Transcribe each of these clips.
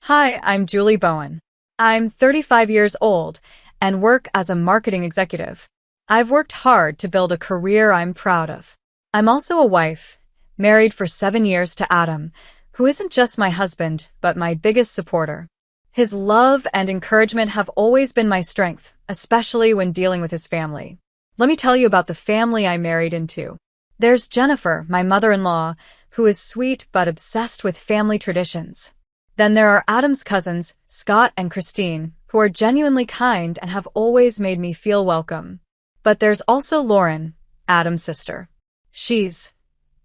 Hi, I'm Julie Bowen. I'm 35 years old and work as a marketing executive. I've worked hard to build a career I'm proud of. I'm also a wife, married for 7 years to Adam, who isn't just my husband, but my biggest supporter. His love and encouragement have always been my strength, especially when dealing with his family. Let me tell you about the family I married into. There's Jennifer, my mother-in-law, who is sweet but obsessed with family traditions. Then there are Adam's cousins, Scott and Christine, who are genuinely kind and have always made me feel welcome. But there's also Lauren, Adam's sister.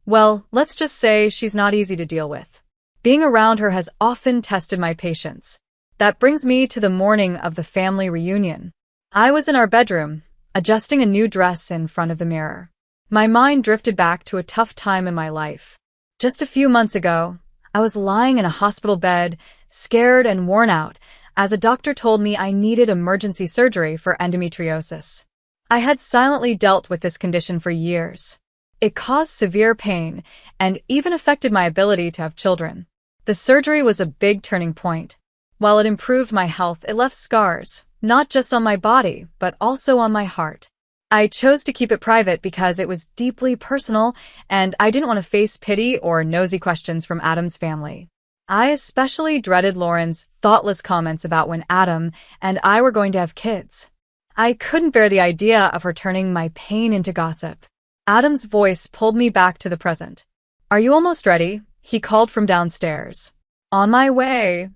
Well, let's just say she's not easy to deal with. Being around her has often tested my patience. That brings me to the morning of the family reunion. I was in our bedroom, adjusting a new dress in front of the mirror. My mind drifted back to a tough time in my life. Just a few months ago, I was lying in a hospital bed, scared and worn out, as a doctor told me I needed emergency surgery for endometriosis. I had silently dealt with this condition for years. It caused severe pain and even affected my ability to have children. The surgery was a big turning point. While it improved my health, it left scars, not just on my body, but also on my heart. I chose to keep it private because it was deeply personal and I didn't want to face pity or nosy questions from Adam's family. I especially dreaded Lauren's thoughtless comments about when Adam and I were going to have kids. I couldn't bear the idea of her turning my pain into gossip. Adam's voice pulled me back to the present. "Are you almost ready?" he called from downstairs. "On my way,"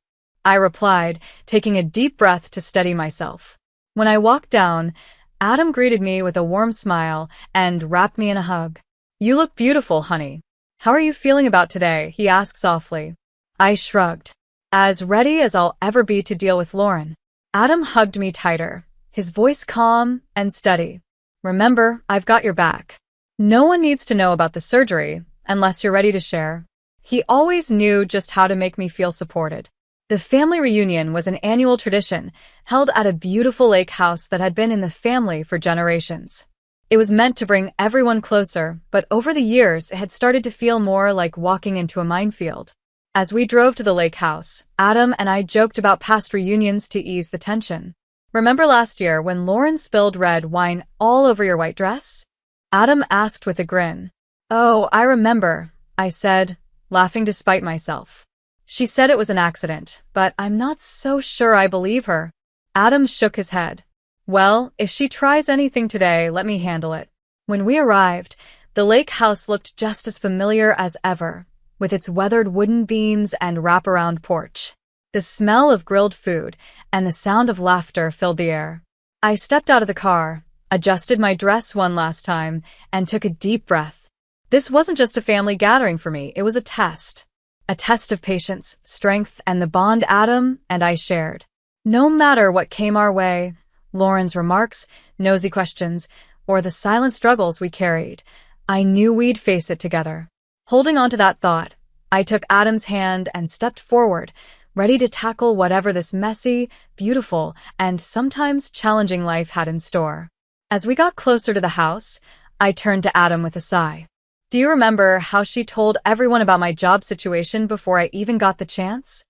I replied, taking a deep breath to steady myself. When I walked down, Adam greeted me with a warm smile and wrapped me in a hug. "You look beautiful, honey. How are you feeling about today?" he asked softly. I shrugged. As ready as I'll ever be to deal with Lauren. Adam hugged me tighter, his voice calm and steady. "Remember, I've got your back. No one needs to know about the surgery unless you're ready to share." He always knew just how to make me feel supported. The family reunion was an annual tradition held at a beautiful lake house that had been in the family for generations. It was meant to bring everyone closer, but over the years it had started to feel more like walking into a minefield. As we drove to the lake house, Adam and I joked about past reunions to ease the tension. "Remember last year when Lauren spilled red wine all over your white dress?" Adam asked with a grin. "Oh, I remember," I said, laughing despite myself. "She said it was an accident, but I'm not so sure I believe her." Adam shook his head. "Well, if she tries anything today, let me handle it." When we arrived, the lake house looked just as familiar as ever, with its weathered wooden beams and wraparound porch. The smell of grilled food and the sound of laughter filled the air. I stepped out of the car, adjusted my dress one last time, and took a deep breath. This wasn't just a family gathering for me, it was a test. A test of patience, strength, and the bond Adam and I shared. No matter what came our way, Lauren's remarks, nosy questions, or the silent struggles we carried, I knew we'd face it together. Holding on to that thought, I took Adam's hand and stepped forward, ready to tackle whatever this messy, beautiful, and sometimes challenging life had in store. As we got closer to the house, I turned to Adam with a sigh. "Do you remember how she told everyone about my job situation before I even got the chance?"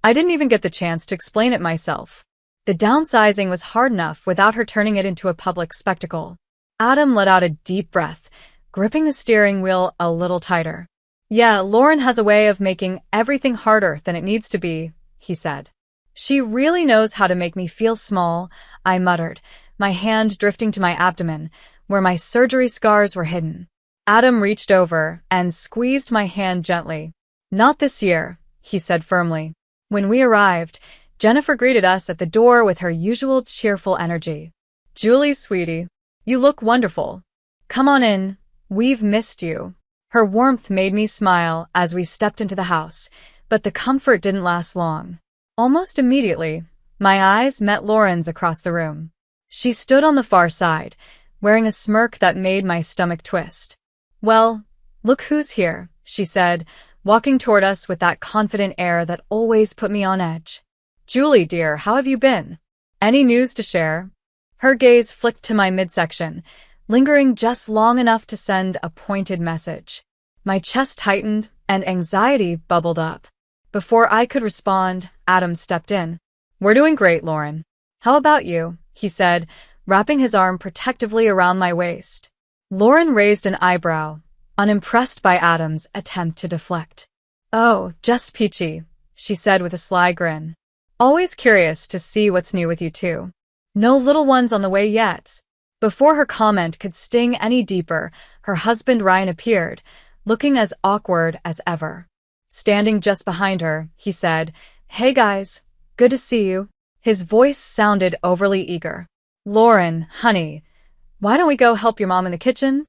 I didn't even get the chance to explain it myself. The downsizing was hard enough without her turning it into a public spectacle. Adam let out a deep breath, gripping the steering wheel a little tighter. "Yeah, Lauren has a way of making everything harder than it needs to be," he said. "She really knows how to make me feel small," I muttered, my hand drifting to my abdomen, where my surgery scars were hidden. Adam reached over and squeezed my hand gently. "Not this year," he said firmly. When we arrived, Jennifer greeted us at the door with her usual cheerful energy. "Julie, sweetie, you look wonderful. Come on in. We've missed you." Her warmth made me smile as we stepped into the house, but the comfort didn't last long. Almost immediately, my eyes met Lauren's across the room. She stood on the far side, wearing a smirk that made my stomach twist. "Well, look who's here," she said, walking toward us with that confident air that always put me on edge. "Julie, dear, how have you been? Any news to share?" Her gaze flicked to my midsection, lingering just long enough to send a pointed message. My chest tightened and anxiety bubbled up. Before I could respond, Adam stepped in. "We're doing great, Lauren. How about you?" he said, wrapping his arm protectively around my waist. Lauren raised an eyebrow, unimpressed by Adam's attempt to deflect. "Oh, just peachy," she said with a sly grin. "Always curious to see what's new with you two. No little ones on the way yet." Before her comment could sting any deeper, her husband Ryan appeared, looking as awkward as ever. Standing just behind her, he said, "Hey guys, good to see you." His voice sounded overly eager. "Lauren, honey, why don't we go help your mom in the kitchen?"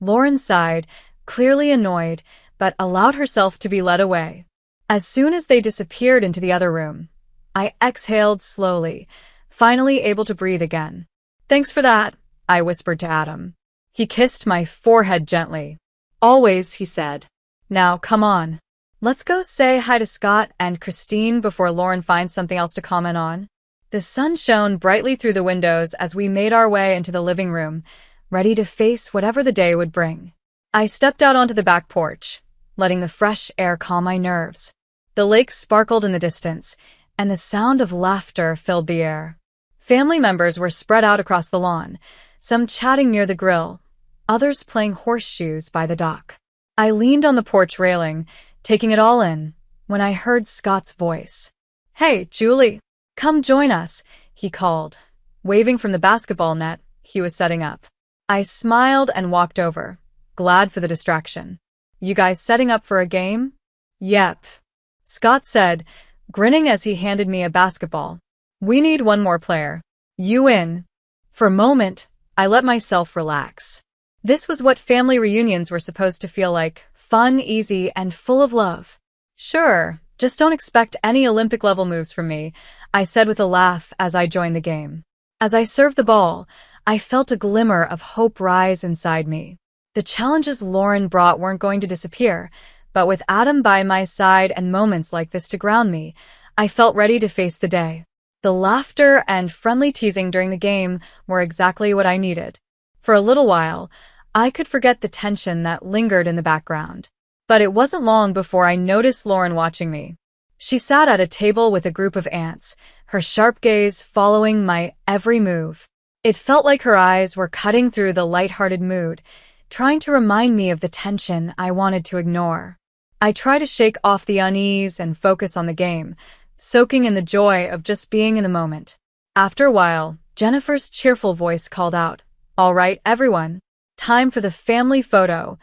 Lauren sighed, clearly annoyed, but allowed herself to be led away. As soon as they disappeared into the other room, I exhaled slowly, finally able to breathe again. "Thanks for that," I whispered to Adam. He kissed my forehead gently. "Always," he said. "Now, come on. Let's go say hi to Scott and Christine before Lauren finds something else to comment on." The sun shone brightly through the windows as we made our way into the living room, ready to face whatever the day would bring. I stepped out onto the back porch, letting the fresh air calm my nerves. The lake sparkled in the distance, and the sound of laughter filled the air. Family members were spread out across the lawn, some chatting near the grill, others playing horseshoes by the dock. I leaned on the porch railing, taking it all in, when I heard Scott's voice. "Hey, Julie, come join us," he called, waving from the basketball net he was setting up. I smiled and walked over, glad for the distraction. "You guys setting up for a game?" "Yep," Scott said, grinning as he handed me a basketball. "We need one more player. You in." For a moment, I let myself relax. This was what family reunions were supposed to feel like, fun, easy, and full of love. "Sure, just don't expect any Olympic-level moves from me," I said with a laugh as I joined the game. As I served the ball, I felt a glimmer of hope rise inside me. The challenges Lauren brought weren't going to disappear, but with Adam by my side and moments like this to ground me, I felt ready to face the day. The laughter and friendly teasing during the game were exactly what I needed. For a little while, I could forget the tension that lingered in the background. But it wasn't long before I noticed Lauren watching me. She sat at a table with a group of aunts, her sharp gaze following my every move. It felt like her eyes were cutting through the lighthearted mood, trying to remind me of the tension I wanted to ignore. I tried to shake off the unease and focus on the game, soaking in the joy of just being in the moment. After a while, Jennifer's cheerful voice called out, "All right, everyone, time for the family photo."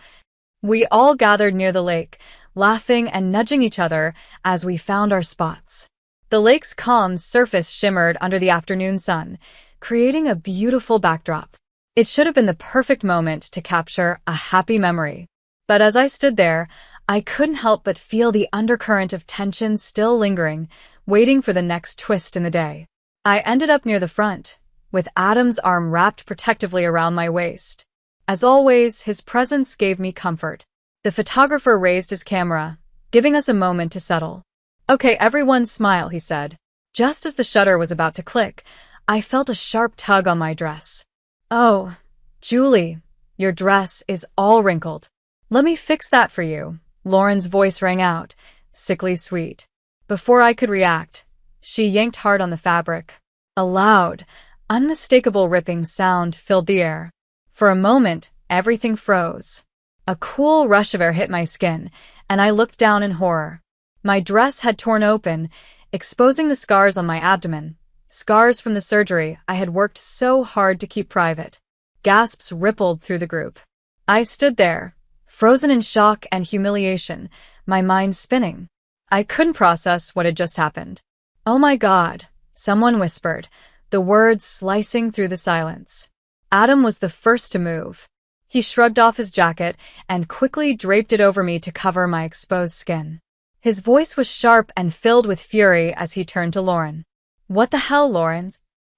We all gathered near the lake, laughing and nudging each other as we found our spots. The lake's calm surface shimmered under the afternoon sun, creating a beautiful backdrop. It should have been the perfect moment to capture a happy memory. But as I stood there, I couldn't help but feel the undercurrent of tension still lingering, waiting for the next twist in the day. I ended up near the front, with Adam's arm wrapped protectively around my waist. As always, his presence gave me comfort. The photographer raised his camera, giving us a moment to settle. "Okay, everyone smile," he said. Just as the shutter was about to click, I felt a sharp tug on my dress. "Oh, Julie, your dress is all wrinkled. Let me fix that for you," Lauren's voice rang out, sickly sweet. Before I could react, she yanked hard on the fabric. A loud, unmistakable ripping sound filled the air. For a moment, everything froze. A cool rush of air hit my skin, and I looked down in horror. My dress had torn open, exposing the scars on my abdomen, scars from the surgery I had worked so hard to keep private. Gasps rippled through the group. I stood there, frozen in shock and humiliation, my mind spinning. I couldn't process what had just happened. "Oh my God," someone whispered, the words slicing through the silence. Adam was the first to move. He shrugged off his jacket and quickly draped it over me to cover my exposed skin. His voice was sharp and filled with fury as he turned to Lauren. "What the hell, Lauren?"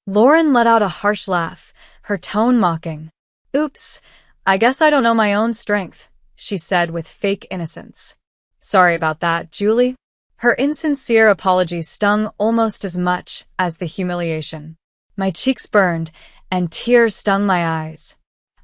Lauren let out a harsh laugh, her tone mocking. "Oops, I guess I don't know my own strength," she said with fake innocence. "Sorry about that, Julie." Her insincere apology stung almost as much as the humiliation. My cheeks burned, and tears stung my eyes.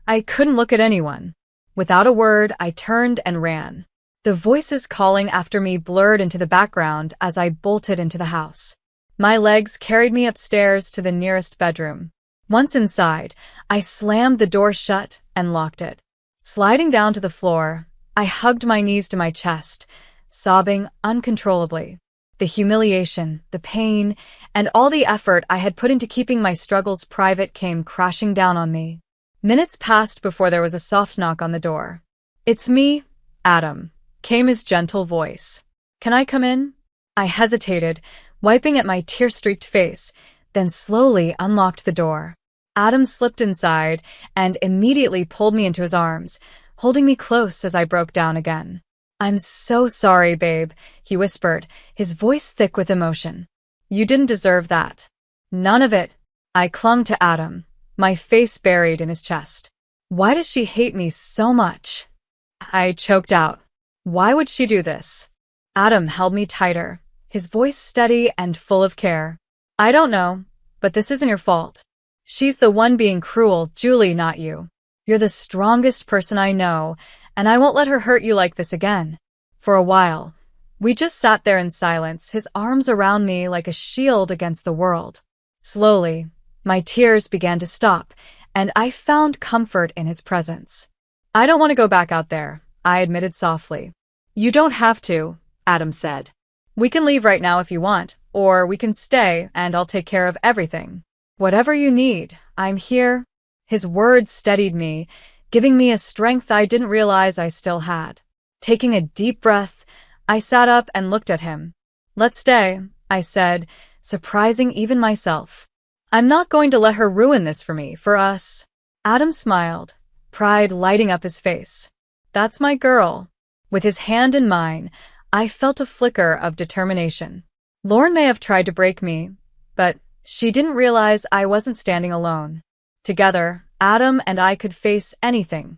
I couldn't look at anyone. Without a word, I turned and ran. The voices calling after me blurred into the background as I bolted into the house. My legs carried me upstairs to the nearest bedroom. Once inside, I slammed the door shut and locked it. Sliding down to the floor, I hugged my knees to my chest, sobbing uncontrollably. The humiliation, the pain, and all the effort I had put into keeping my struggles private came crashing down on me. Minutes passed before there was a soft knock on the door. "It's me, Adam," came his gentle voice. "Can I come in?" I hesitated, wiping at my tear-streaked face, then slowly unlocked the door. Adam slipped inside and immediately pulled me into his arms, holding me close as I broke down again. "I'm so sorry, babe," he whispered, his voice thick with emotion. "You didn't deserve that." "None of it." I clung to Adam, my face buried in his chest. "Why does she hate me so much?" I choked out. "Why would she do this?" Adam held me tighter, his voice steady and full of care. "I don't know, but this isn't your fault. She's the one being cruel, Julie, not you. You're the strongest person I know, and I won't let her hurt you like this again." For a while, we just sat there in silence, his arms around me like a shield against the world. Slowly, my tears began to stop, and I found comfort in his presence. "I don't want to go back out there," I admitted softly. "You don't have to," Adam said. "We can leave right now if you want, or we can stay and I'll take care of everything. Whatever you need, I'm here." His words steadied me, giving me a strength I didn't realize I still had. Taking a deep breath, I sat up and looked at him. "Let's stay," I said, surprising even myself. "I'm not going to let her ruin this for me, for us." Adam smiled, pride lighting up his face. "That's my girl." With his hand in mine, I felt a flicker of determination. Lauren may have tried to break me, but she didn't realize I wasn't standing alone. Together, Adam and I could face anything.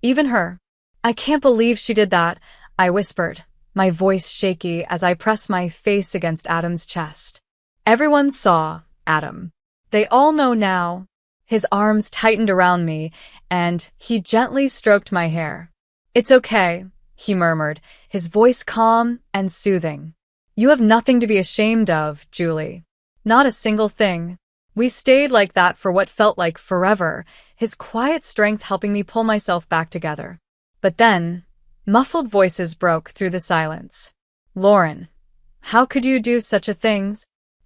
Even her. "I can't believe she did that," I whispered, my voice shaky as I pressed my face against Adam's chest. Everyone saw Adam. They all know now. His arms tightened around me, and he gently stroked my hair. "It's okay," he murmured, his voice calm and soothing. "You have nothing to be ashamed of, Julie. Not a single thing." We stayed like that for what felt like forever, his quiet strength helping me pull myself back together. But then, muffled voices broke through the silence. "Lauren, how could you do such a thing?"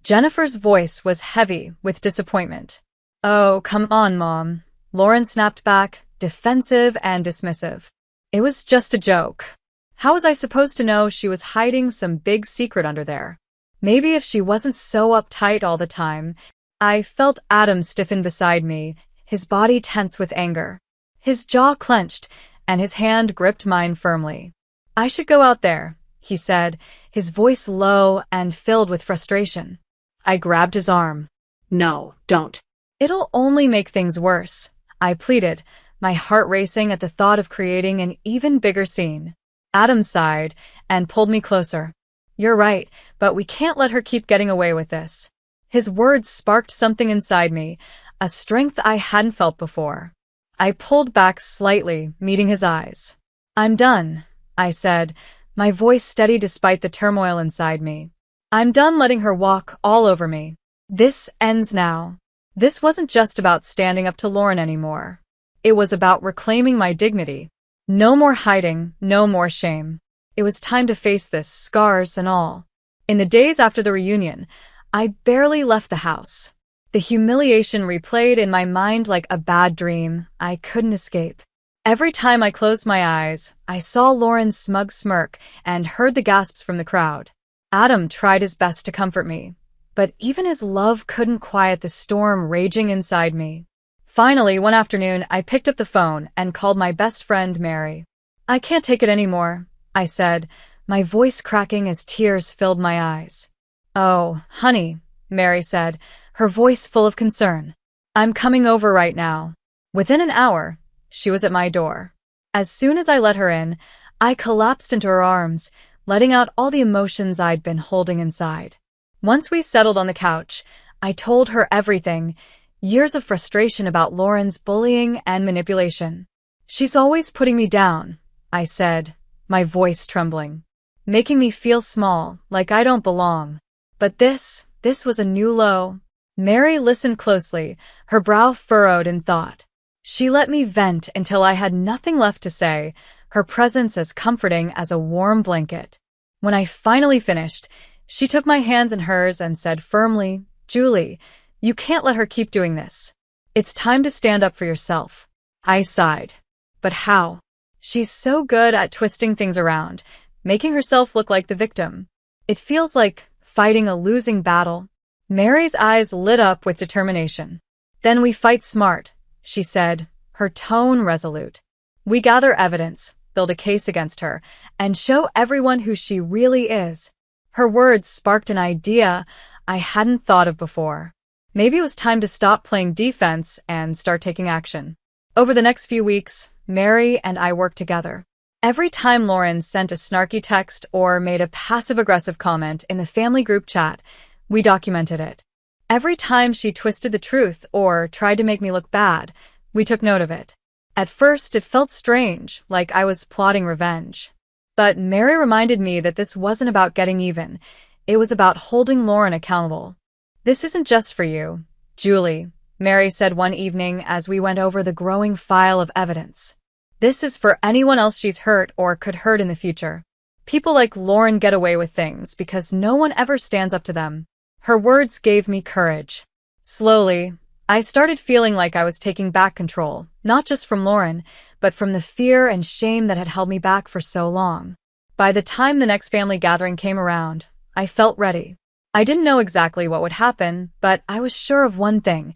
Jennifer's voice was heavy with disappointment. "Oh, come on, Mom," Lauren snapped back, defensive and dismissive. "It was just a joke." How was I supposed to know she was hiding some big secret under there? Maybe if she wasn't so uptight all the time. I felt Adam stiffen beside me, his body tense with anger. His jaw clenched, and his hand gripped mine firmly. "I should go out there," he said, his voice low and filled with frustration. I grabbed his arm. "No, don't." "It'll only make things worse," I pleaded, my heart racing at the thought of creating an even bigger scene. Adam sighed and pulled me closer. "You're right, but we can't let her keep getting away with this." His words sparked something inside me, a strength I hadn't felt before. I pulled back slightly, meeting his eyes. "I'm done," I said, my voice steady despite the turmoil inside me. "I'm done letting her walk all over me. This ends now." This wasn't just about standing up to Lauren anymore. It was about reclaiming my dignity. No more hiding, no more shame. It was time to face this, scars and all. In the days after the reunion, I barely left the house. The humiliation replayed in my mind like a bad dream I couldn't escape. Every time I closed my eyes, I saw Lauren's smug smirk and heard the gasps from the crowd. Adam tried his best to comfort me, but even his love couldn't quiet the storm raging inside me. Finally, one afternoon, I picked up the phone and called my best friend, Mary. "I can't take it anymore," I said, my voice cracking as tears filled my eyes. "Oh, honey," Mary said, her voice full of concern. "I'm coming over right now." Within an hour, she was at my door. As soon as I let her in, I collapsed into her arms, letting out all the emotions I'd been holding inside. Once we settled on the couch, I told her everything, years of frustration about Lauren's bullying and manipulation. "She's always putting me down," I said, my voice trembling, making me feel small, like I don't belong. But this was a new low. Mary listened closely, her brow furrowed in thought. She let me vent until I had nothing left to say, her presence as comforting as a warm blanket. When I finally finished, she took my hands in hers and said firmly, "Julie, you can't let her keep doing this. It's time to stand up for yourself." I sighed. But how? She's so good at twisting things around, making herself look like the victim. It feels like fighting a losing battle. Mary's eyes lit up with determination. "Then we fight smart," she said, her tone resolute. "We gather evidence, build a case against her, and show everyone who she really is." Her words sparked an idea I hadn't thought of before. Maybe it was time to stop playing defense and start taking action. Over the next few weeks, Mary and I worked together. Every time Lauren sent a snarky text or made a passive-aggressive comment in the family group chat, we documented it. Every time she twisted the truth or tried to make me look bad, we took note of it. At first, it felt strange, like I was plotting revenge. But Mary reminded me that this wasn't about getting even. It was about holding Lauren accountable. "This isn't just for you, Julie," Mary said one evening as we went over the growing file of evidence. "This is for anyone else she's hurt or could hurt in the future. People like Lauren get away with things because no one ever stands up to them." Her words gave me courage. Slowly, I started feeling like I was taking back control, not just from Lauren, but from the fear and shame that had held me back for so long. By the time the next family gathering came around, I felt ready. I didn't know exactly what would happen, but I was sure of one thing.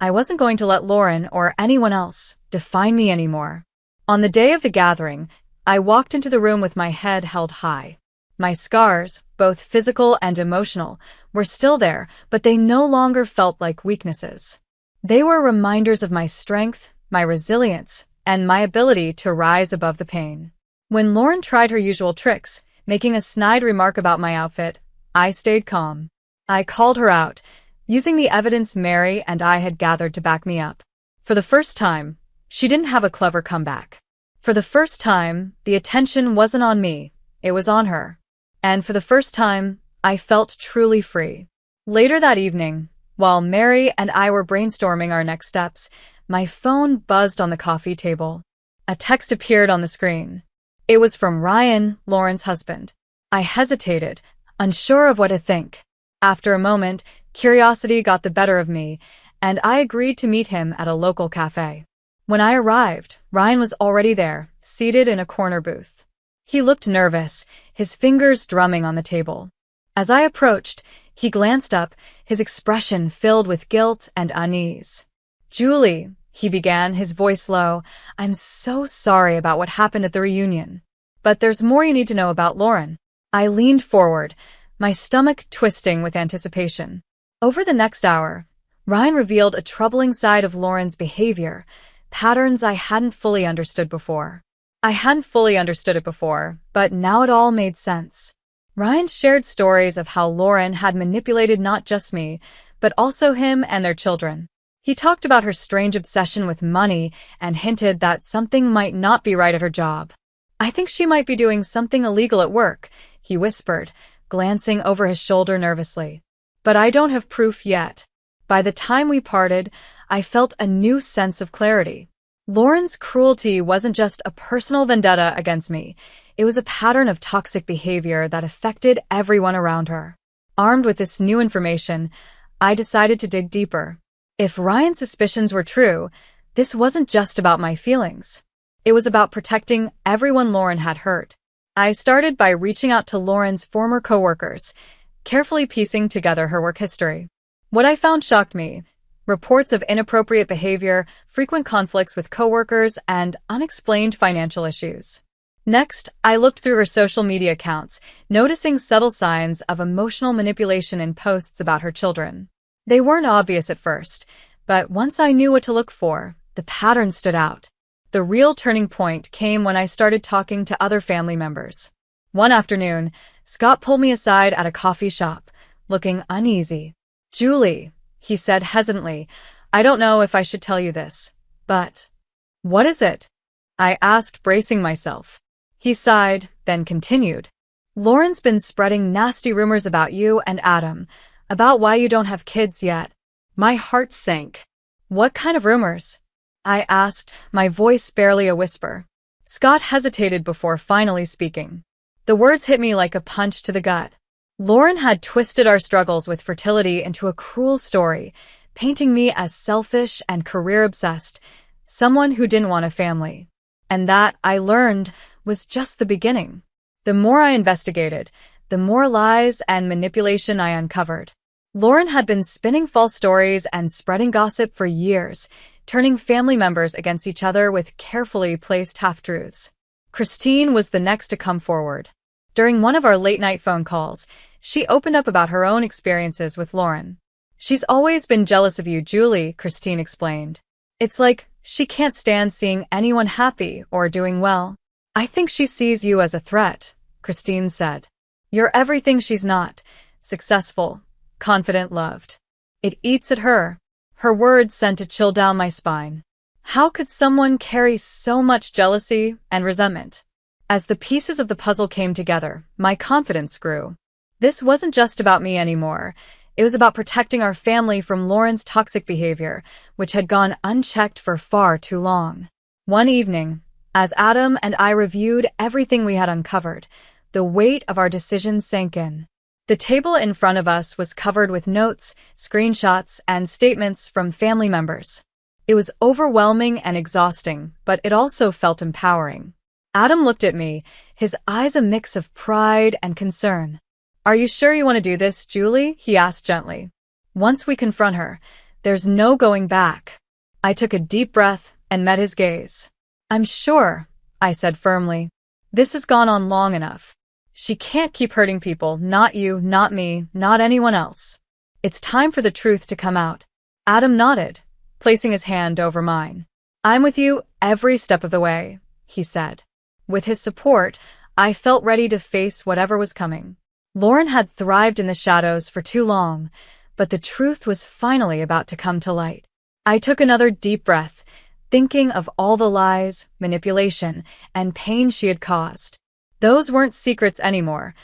I wasn't going to let Lauren or anyone else define me anymore. On the day of the gathering, I walked into the room with my head held high. My scars, both physical and emotional, were still there, but they no longer felt like weaknesses. They were reminders of my strength, my resilience, and my ability to rise above the pain. When Lauren tried her usual tricks, making a snide remark about my outfit, I stayed calm. I called her out, using the evidence Mary and I had gathered to back me up. For the first time, she didn't have a clever comeback. For the first time, the attention wasn't on me, it was on her. And for the first time, I felt truly free. Later that evening, while Mary and I were brainstorming our next steps, my phone buzzed on the coffee table. A text appeared on the screen. It was from Ryan, Lauren's husband. I hesitated, unsure of what to think. After a moment, curiosity got the better of me, and I agreed to meet him at a local cafe. When I arrived, Ryan was already there, seated in a corner booth. He looked nervous, his fingers drumming on the table. As I approached, he glanced up, his expression filled with guilt and unease. "Julie," he began, his voice low, "I'm so sorry about what happened at the reunion. But there's more you need to know about Lauren." I leaned forward, my stomach twisting with anticipation. Over the next hour, Ryan revealed a troubling side of Lauren's behavior, patterns I hadn't fully understood before. I hadn't fully understood it before, but now it all made sense. Ryan shared stories of how Lauren had manipulated not just me, but also him and their children. He talked about her strange obsession with money and hinted that something might not be right at her job. "I think she might be doing something illegal at work," he whispered, glancing over his shoulder nervously. "But I don't have proof yet." By the time we parted, I felt a new sense of clarity. Lauren's cruelty wasn't just a personal vendetta against me. It was a pattern of toxic behavior that affected everyone around her. Armed with this new information, I decided to dig deeper. If Ryan's suspicions were true, this wasn't just about my feelings. It was about protecting everyone Lauren had hurt. I started by reaching out to Lauren's former coworkers, carefully piecing together her work history. What I found shocked me. Reports of inappropriate behavior, frequent conflicts with coworkers, and unexplained financial issues. Next, I looked through her social media accounts, noticing subtle signs of emotional manipulation in posts about her children. They weren't obvious at first, but once I knew what to look for, the pattern stood out. The real turning point came when I started talking to other family members. One afternoon, Scott pulled me aside at a coffee shop, looking uneasy. "Julie," he said hesitantly, "I don't know if I should tell you this, but..." "What is it?" I asked, bracing myself. He sighed, then continued. Lauren's been spreading nasty rumors about you and Adam, about why you don't have kids yet. My heart sank. What kind of rumors? I asked, my voice barely a whisper. Scott hesitated before finally speaking. The words hit me like a punch to the gut. Lauren had twisted our struggles with fertility into a cruel story, painting me as selfish and career-obsessed, someone who didn't want a family. And that, I learned, was just the beginning. The more I investigated, the more lies and manipulation I uncovered. Lauren had been spinning false stories and spreading gossip for years, turning family members against each other with carefully placed half-truths. Christine was the next to come forward. During one of our late-night phone calls, she opened up about her own experiences with Lauren. She's always been jealous of you, Julie, Christine explained. It's like she can't stand seeing anyone happy or doing well. I think she sees you as a threat, Christine said. You're everything she's not, successful, confident, loved. It eats at her. Her words sent a chill down my spine. How could someone carry so much jealousy and resentment? As the pieces of the puzzle came together, my confidence grew. This wasn't just about me anymore. It was about protecting our family from Lauren's toxic behavior, which had gone unchecked for far too long. One evening, as Adam and I reviewed everything we had uncovered, the weight of our decisions sank in. The table in front of us was covered with notes, screenshots, and statements from family members. It was overwhelming and exhausting, but it also felt empowering. Adam looked at me, his eyes a mix of pride and concern. Are you sure you want to do this, Julie? He asked gently. Once we confront her, there's no going back. I took a deep breath and met his gaze. I'm sure, I said firmly. This has gone on long enough. She can't keep hurting people, not you, not me, not anyone else. It's time for the truth to come out. Adam nodded, placing his hand over mine. I'm with you every step of the way, he said. With his support, I felt ready to face whatever was coming. Lauren had thrived in the shadows for too long, but the truth was finally about to come to light. I took another deep breath, thinking of all the lies, manipulation, and pain she had caused. Those weren't secrets anymore.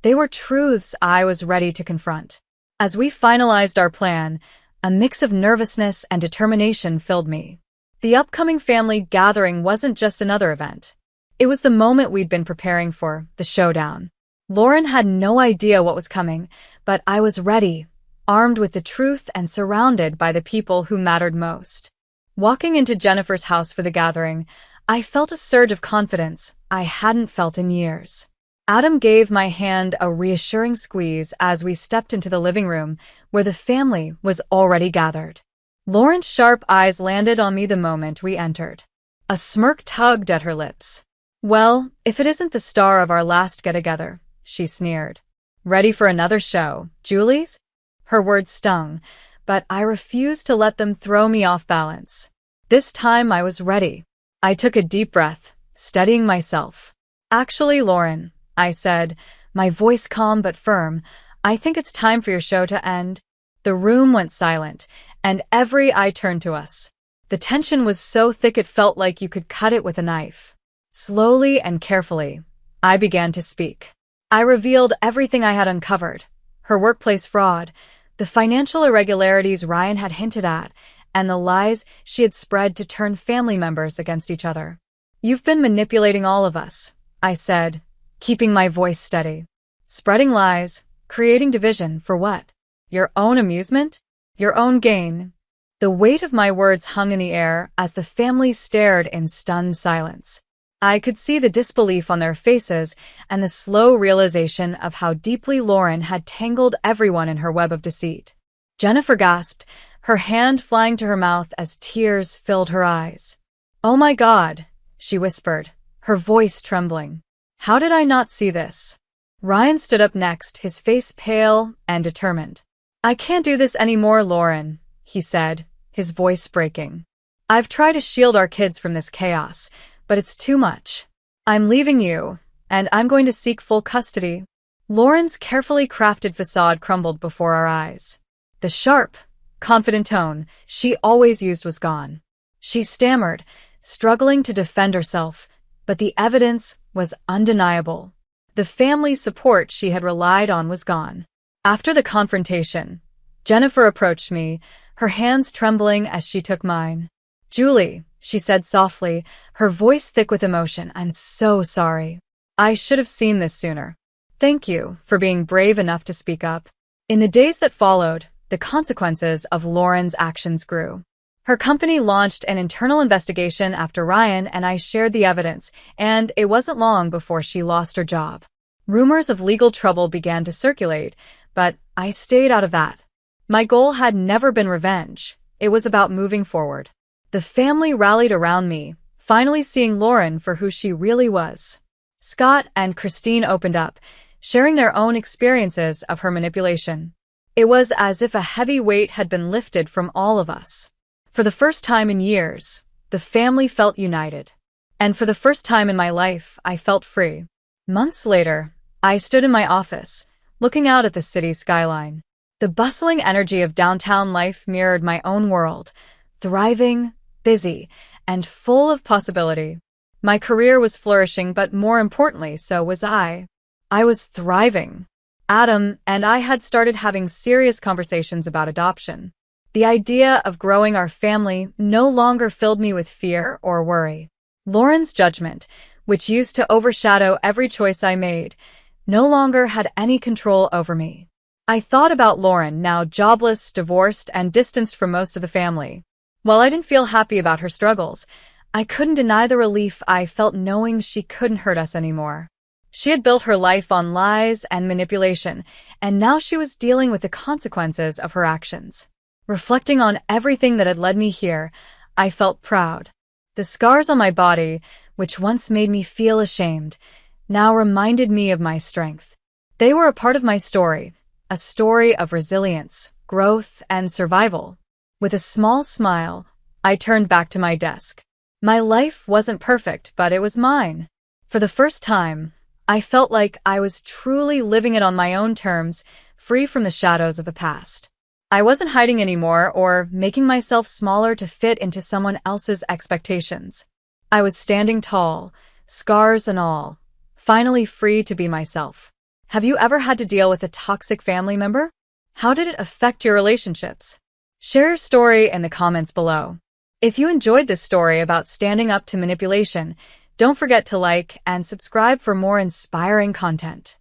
They were truths I was ready to confront. As we finalized our plan, a mix of nervousness and determination filled me. The upcoming family gathering wasn't just another event. It was the moment we'd been preparing for, the showdown. Lauren had no idea what was coming, but I was ready, armed with the truth and surrounded by the people who mattered most. Walking into Jennifer's house for the gathering, I felt a surge of confidence I hadn't felt in years. Adam gave my hand a reassuring squeeze as we stepped into the living room where the family was already gathered. Lauren's sharp eyes landed on me the moment we entered. A smirk tugged at her lips. Well, if it isn't the star of our last get-together, she sneered. Ready for another show, Julie's? Her words stung, but I refused to let them throw me off balance. This time I was ready. I took a deep breath, steadying myself. Actually, Lauren, I said, my voice calm but firm, I think it's time for your show to end. The room went silent, and every eye turned to us. The tension was so thick it felt like you could cut it with a knife. Slowly and carefully, I began to speak. I revealed everything I had uncovered. Her workplace fraud, the financial irregularities Ryan had hinted at, and the lies she had spread to turn family members against each other. You've been manipulating all of us, I said, keeping my voice steady. Spreading lies, creating division, for what? Your own amusement? Your own gain? The weight of my words hung in the air as the family stared in stunned silence. I could see the disbelief on their faces and the slow realization of how deeply Lauren had tangled everyone in her web of deceit. Jennifer gasped, her hand flying to her mouth as tears filled her eyes. Oh my God, she whispered, her voice trembling. How did I not see this? Ryan stood up next, his face pale and determined. I can't do this anymore, Lauren, he said, his voice breaking. I've tried to shield our kids from this chaos, but it's too much. I'm leaving you, and I'm going to seek full custody. Lauren's carefully crafted facade crumbled before our eyes. The sharp, confident tone she always used was gone. She stammered, struggling to defend herself, but the evidence was undeniable. The family support she had relied on was gone. After the confrontation, Jennifer approached me, her hands trembling as she took mine. "Julie," she said softly, her voice thick with emotion, "I'm so sorry. I should have seen this sooner. Thank you for being brave enough to speak up." In the days that followed, the consequences of Lauren's actions grew. Her company launched an internal investigation after Ryan and I shared the evidence, and it wasn't long before she lost her job. Rumors of legal trouble began to circulate, but I stayed out of that. My goal had never been revenge. It was about moving forward. The family rallied around me, finally seeing Lauren for who she really was. Scott and Christine opened up, sharing their own experiences of her manipulation. It was as if a heavy weight had been lifted from all of us. For the first time in years, the family felt united. And for the first time in my life, I felt free. Months later, I stood in my office, looking out at the city skyline. The bustling energy of downtown life mirrored my own world, thriving, busy, and full of possibility. My career was flourishing, but more importantly, so was I. I was thriving. Adam and I had started having serious conversations about adoption. The idea of growing our family no longer filled me with fear or worry. Lauren's judgment, which used to overshadow every choice I made, no longer had any control over me. I thought about Lauren, now jobless, divorced, and distanced from most of the family. While I didn't feel happy about her struggles, I couldn't deny the relief I felt knowing she couldn't hurt us anymore. She had built her life on lies and manipulation, and now she was dealing with the consequences of her actions. Reflecting on everything that had led me here, I felt proud. The scars on my body, which once made me feel ashamed, now reminded me of my strength. They were a part of my story, a story of resilience, growth, and survival. With a small smile, I turned back to my desk. My life wasn't perfect, but it was mine. For the first time, I felt like I was truly living it on my own terms, free from the shadows of the past. I wasn't hiding anymore or making myself smaller to fit into someone else's expectations. I was standing tall, scars and all, finally free to be myself. Have you ever had to deal with a toxic family member? How did it affect your relationships? Share your story in the comments below. If you enjoyed this story about standing up to manipulation, don't forget to like and subscribe for more inspiring content.